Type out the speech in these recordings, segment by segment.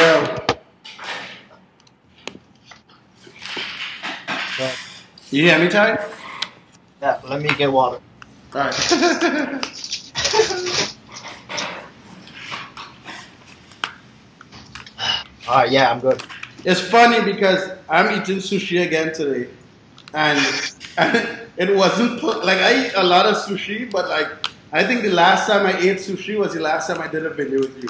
jail. You hear me, Ty? Yeah, let me get water. Alright. Alright, yeah, I'm good. It's funny because I'm eating sushi again today. And it wasn't, like I eat a lot of sushi, but like, I think the last time I ate sushi was the last time I did a video with you.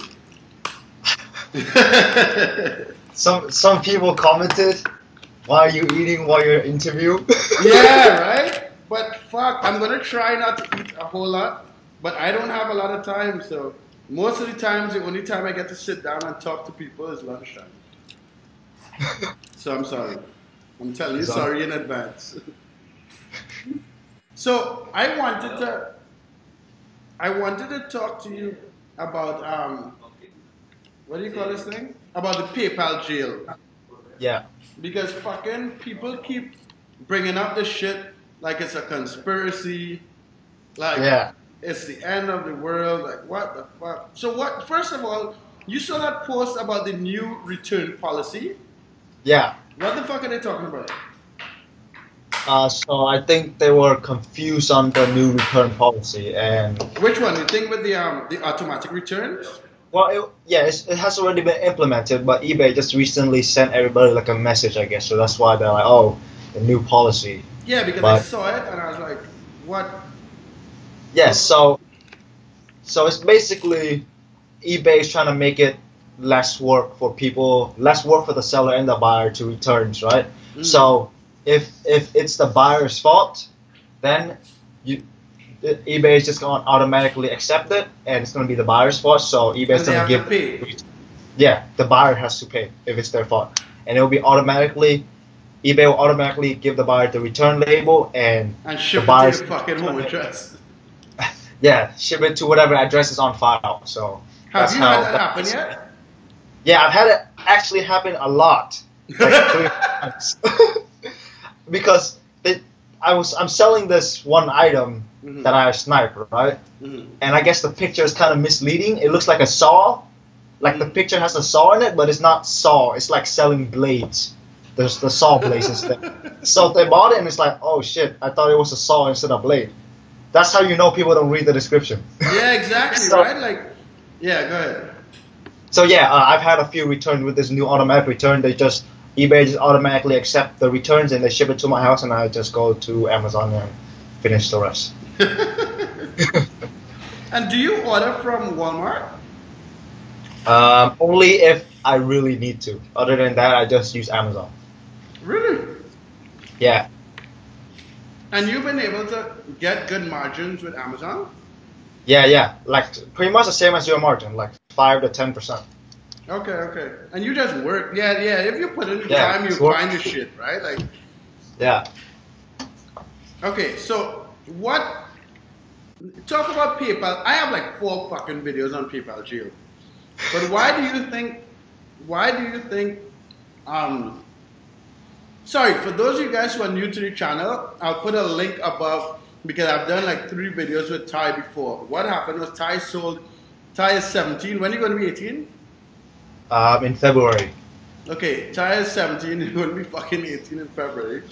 Some people commented, why are you eating while you're interview? Yeah, right? But fuck, I'm gonna try not to eat a whole lot, but I don't have a lot of time, so most of the times, the only time I get to sit down and talk to people is lunchtime. So I'm sorry. I'm telling you sorry in advance. So I wanted to talk to you about what do you call this thing? About the PayPal jail. Yeah. Because fucking people keep bringing up this shit like it's a conspiracy, like it's the end of the world, like what the fuck? So what, first of all, you saw that post about the new return policy? Yeah. What the fuck are they talking about? So I think they were confused on the new return policy and... Which one? You think with the automatic returns? Well, it has already been implemented, but eBay just recently sent everybody like a message, I guess. So that's why they're like, oh, the new policy. Yeah, because I saw it and I was like, what? Yeah, so it's basically eBay is trying to make it less work for people, less work for the seller and the buyer to returns, right? Mm. So if it's the buyer's fault, then eBay is just going to automatically accept it, and it's going to be the buyer's fault. So eBay is going to give. Yeah, the buyer has to pay if it's their fault, and it will be automatically. eBay will automatically give the buyer the return label and ship the it to the fucking home address. Yeah, ship it to whatever address is on file. So have you had that happen yet? Yeah, I've had it actually happen a lot, like 3 times. Because I'm selling this one item that I sniped, right? And I guess the picture is kind of misleading. It looks like a saw, like the picture has a saw in it, but it's not saw. It's like selling blades. There's the saw blades instead. So they bought it and it's like, oh shit, I thought it was a saw instead of blade. That's how you know people don't read the description. Yeah, exactly, right? Like, yeah, go ahead. So yeah, I've had a few returns with this new automatic return. eBay just automatically accept the returns and they ship it to my house, and I just go to Amazon and finish the rest. And do you order from Walmart? Only if I really need to. Other than that, I just use Amazon. Really? Yeah. And you've been able to get good margins with Amazon? Yeah. Like pretty much the same as your margin, like 5 to 10%. Okay. And you just work. Yeah. If you put in the time, you find the shit, right? Like. Yeah. Okay, so talk about PayPal. I have like 4 fucking videos on PayPal jail. But why do you think, sorry, for those of you guys who are new to the channel, I'll put a link above because I've done like 3 videos with Ty before. What happened was Ty is 17. When are you going to be 18? In February. Okay, Ty is 17. He's going to be fucking 18 in February.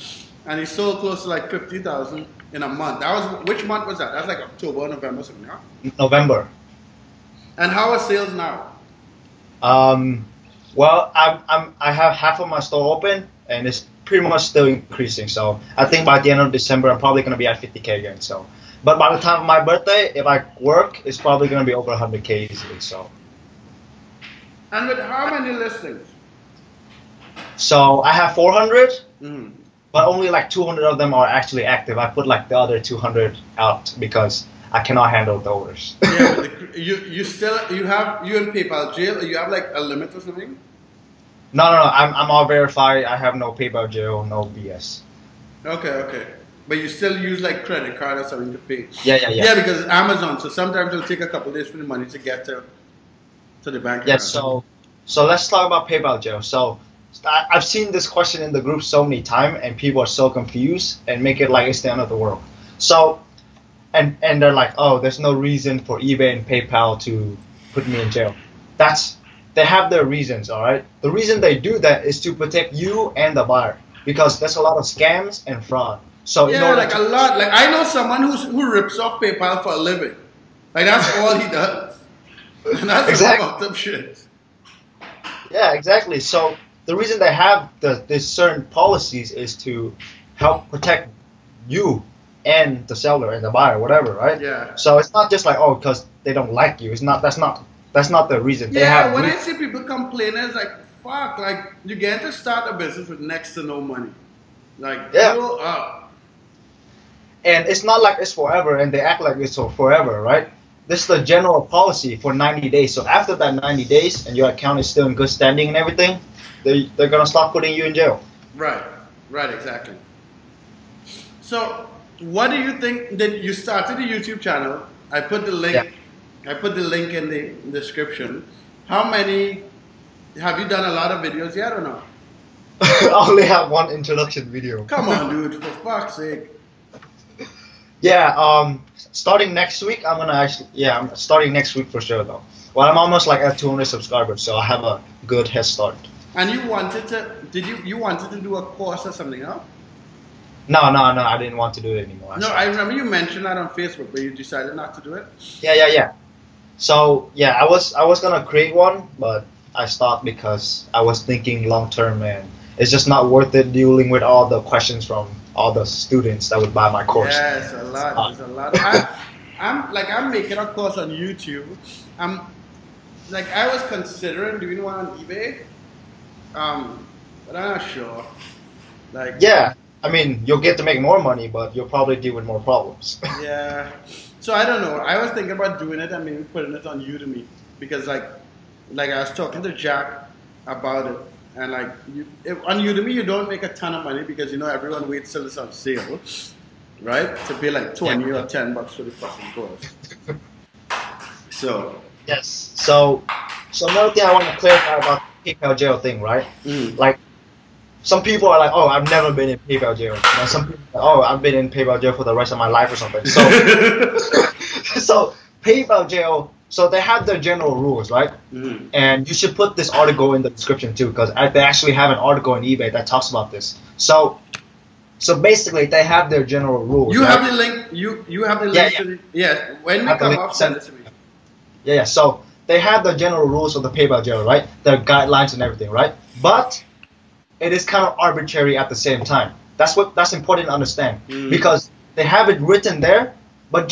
And he sold close to like 50,000 in a month. Which month was that? That's like October, November, something, huh? November. And how are sales now? Well, I have half of my store open, and it's pretty much still increasing. So I think by the end of December, I'm probably gonna be at 50K again. So, but by the time of my birthday, if I work, it's probably gonna be over 100K easily. So. And with how many listings? So I have 400, but only like 200 of them are actually active. I put like the other 200 out because I cannot handle the orders. Yeah, but you in PayPal jail, you have like a limit or something? No, I'm all verified. I have no PayPal jail, no BS. Okay. But you still use like credit card or something to pay? Yeah. Yeah, because it's Amazon, so sometimes it'll take a couple days for the money to get to the bank account. Yeah, so let's talk about PayPal jail. So I've seen this question in the group so many times, and people are so confused and make it like it's the end of the world. So, and they're like, oh, there's no reason for eBay and PayPal to put me in jail. That's they have their reasons, all right? The reason they do that is to protect you and the buyer because there's a lot of scams and fraud. So yeah, like a lot. Like I know someone who rips off PayPal for a living. Like that's all he does. And that's exactly. fucked up shit. Yeah, exactly. So the reason they have these certain policies is to help protect you and the seller and the buyer, whatever, right? Yeah. So it's not just like, oh, because they don't like you. It's not. That's not the reason. Yeah. When I see people complain, it's like, fuck. Like you get to start a business with next to no money. Like grow up. And it's not like it's forever, and they act like it's forever, right? This is the general policy for 90 days. So after that 90 days and your account is still in good standing and everything, they're going to start putting you in jail. Right, exactly. So what do you think that you started a YouTube channel? I put the link. Yeah. I put the link in the description. How many, have you done a lot of videos yet or no? I only have one introduction video. Come on, dude, for fuck's sake. Yeah, starting next week, I'm starting next week for sure though. Well, I'm almost like at 200 subscribers, so I have a good head start. And you wanted to, you wanted to do a course or something, no? No, I didn't want to do it anymore. No, I remember you mentioned that on Facebook, but you decided not to do it? Yeah. So, yeah, I was gonna create one, but I stopped because I was thinking long term, and it's just not worth it dealing with all the questions from all the students that would buy my course. Yes, a lot. There's a lot. I'm making a course on YouTube. I was considering doing one on eBay. But I'm not sure. Yeah, I mean, you'll get to make more money, but you'll probably deal with more problems. Yeah. So I don't know. I was thinking about doing it and maybe putting it on Udemy because like I was talking to Jack about it. And on Udemy, you don't make a ton of money because everyone waits till it's on sale, right? To pay like $20 or $10 for the fucking course. So yes. So another thing I want to clarify about the PayPal jail thing, right? Like some people are like, oh, I've never been in PayPal jail. And some people are like, oh, I've been in PayPal jail for the rest of my life or something. So so PayPal jail. So they have their general rules, right? And you should put this article in the description too, because they actually have an article on eBay that talks about this. So basically, they have their general rules. You have the link. You have the link. Yeah. When we come off, send it to me. Yeah. So they have the general rules of the PayPal jail, right? Their guidelines and everything, right? But it is kind of arbitrary at the same time. That's important to understand because they have it written there, but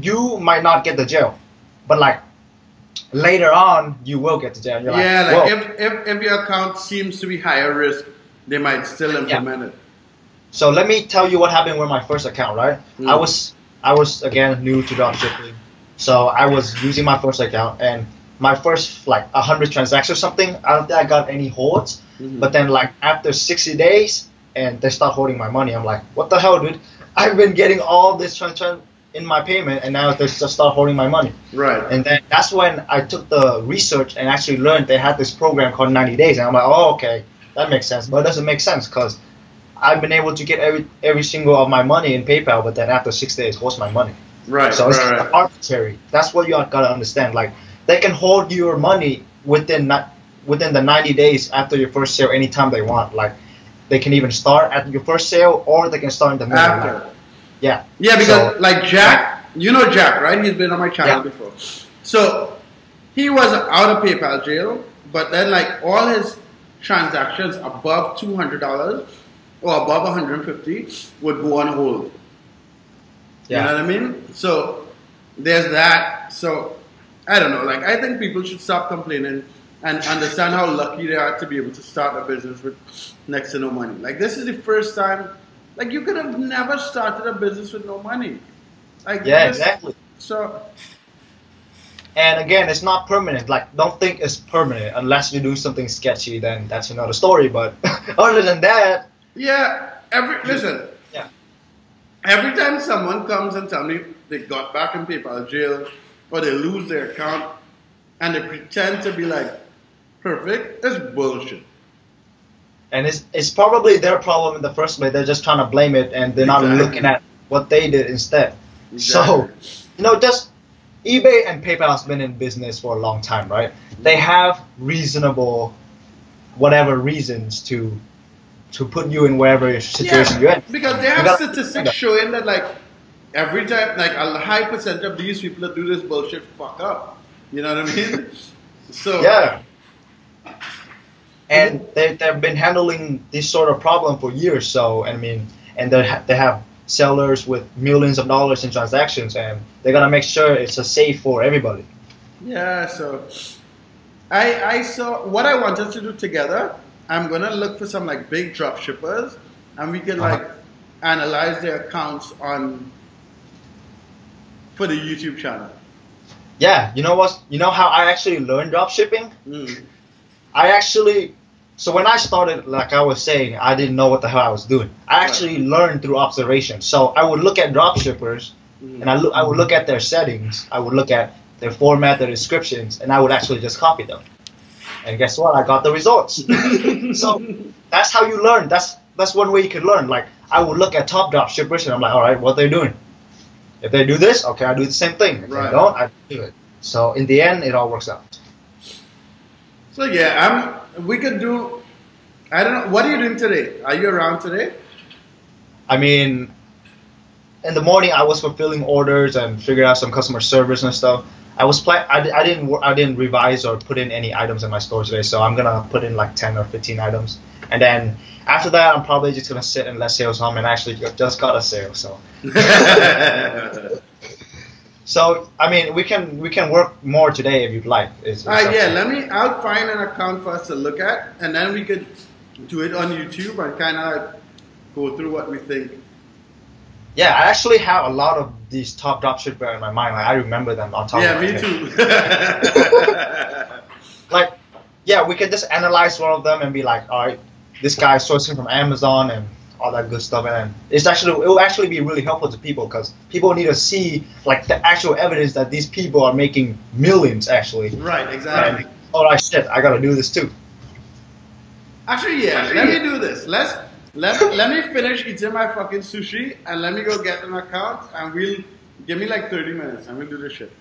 you might not get the jail. But like later on, you will get to jail. You're if your account seems to be higher risk, they might still implement it. So let me tell you what happened with my first account, right? I was again new to dropshipping, so I was using my first account, and my first 100 transactions or something. I don't think I got any holds, but then after 60 days, and they start holding my money. I'm like, what the hell, dude? I've been getting all this in my payment, and now they just start holding my money. Right. And then that's when I took the research and actually learned they had this program called 90 days, and I'm like, oh, okay, that makes sense. But it doesn't make sense because I've been able to get every single of my money in PayPal, but then after 6 days, what's my money? Right. So it's arbitrary. That's what you gotta understand. They can hold your money within the 90 days after your first sale anytime they want. They can even start at your first sale, or they can start in the middle. After. Yeah. Yeah, because Jack, Jack, right? He's been on my channel before. So he was out of PayPal jail, but then all his transactions above $200 or above $150 would go on hold. Yeah. You know what I mean? So there's that. So I don't know. I think people should stop complaining and understand how lucky they are to be able to start a business with next to no money. This is the first time. You could have never started a business with no money. Exactly. So. And again, it's not permanent. Don't think it's permanent unless you do something sketchy. Then that's another story. But other than that. Yeah. Listen. Yeah. Every time someone comes and tell me they got back in PayPal jail or they lose their account and they pretend to be perfect, it's bullshit. And it's probably their problem in the first place. They're just trying to blame it, and they're not looking at what they did instead. Exactly. So, just eBay and PayPal has been in business for a long time, right? They have reasonable, whatever reasons to put you in whatever situation you're in. Because they have statistics showing that like every time, like a high percent of these people that do this bullshit fuck up. You know what I mean? So yeah. And they've been handling this sort of problem for years. So I mean, and they have sellers with millions of dollars in transactions, and they're gonna make sure it's a safe for everybody. Yeah. So I saw what I wanted to do together. I'm gonna look for some like big drop shippers, and we can like analyze their accounts for the YouTube channel. Yeah, you know what? You know how I actually learned drop shipping? So when I started, like I was saying, I didn't know what the hell I was doing. I actually learned through observation. So I would look at drop shippers, and I would look at their settings. I would look at their format, their descriptions, and I would actually just copy them. And guess what? I got the results. So that's how you learn. That's one way you can learn. Like I would look at top drop shippers, and I'm like, all right, what they're doing. If they do this, okay, I do the same thing. If they don't, I do it. So in the end, it all works out. So yeah, we could do. I don't know. What are you doing today? Are you around today? I mean, in the morning I was fulfilling orders and figuring out some customer service and stuff. I didn't revise or put in any items in my store today, so I'm gonna put in like 10 or 15 items, and then after that I'm probably just gonna sit and let sales home. And actually just got a sale, so. So I mean, we can work more today if you'd like. Yeah. I'll find an account for us to look at, and then we could do it on YouTube and kind of go through what we think. Yeah, I actually have a lot of these top dropshippers in my mind. Like I remember them on top of my head. Yeah, me too. Like, yeah, we can just analyze one of them and be like, all right, this guy is sourcing from Amazon and all that good stuff. And it will actually be really helpful to people because people need to see like the actual evidence that these people are making millions actually. Right, exactly. And, all right, shit, I gotta do this too. Actually, yeah, let me do this. Let me finish eating my fucking sushi and let me go get an account and we'll give me like 30 minutes and we'll do this shit.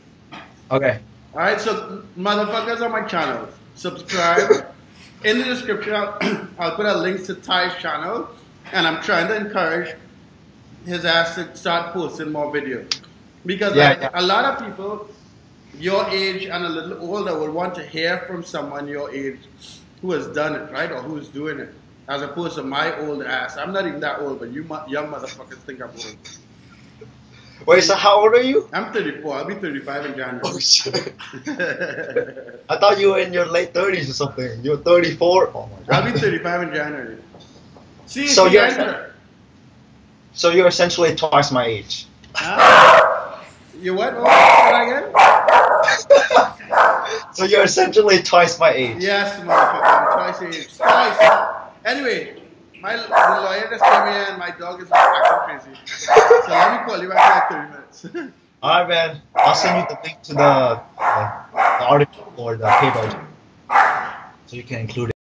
Okay. Alright, so motherfuckers on my channel, subscribe. In the description, I'll put a link to Ty's channel, and I'm trying to encourage his ass to start posting more videos. Because a lot of people your age and a little older will want to hear from someone your age who has done it, right? Or who's doing it. As opposed to my old ass. I'm not even that old, but you young motherfuckers think I'm old. Wait, so how old are you? I'm 34. I'll be 35 in January. Oh, shit. I thought you were in your late 30s or something. You're 34? Oh, my God. I'll be 35 in January. See, so you're essentially twice my age. You what? Oh, again? So you're essentially twice my age. Yes, motherfucker. I'm twice your age. Twice. Anyway, the lawyer just came here and my dog is acting crazy. So let me call you back in like 30 minutes. Alright, man. I'll send you the link to the article or the paper so you can include it.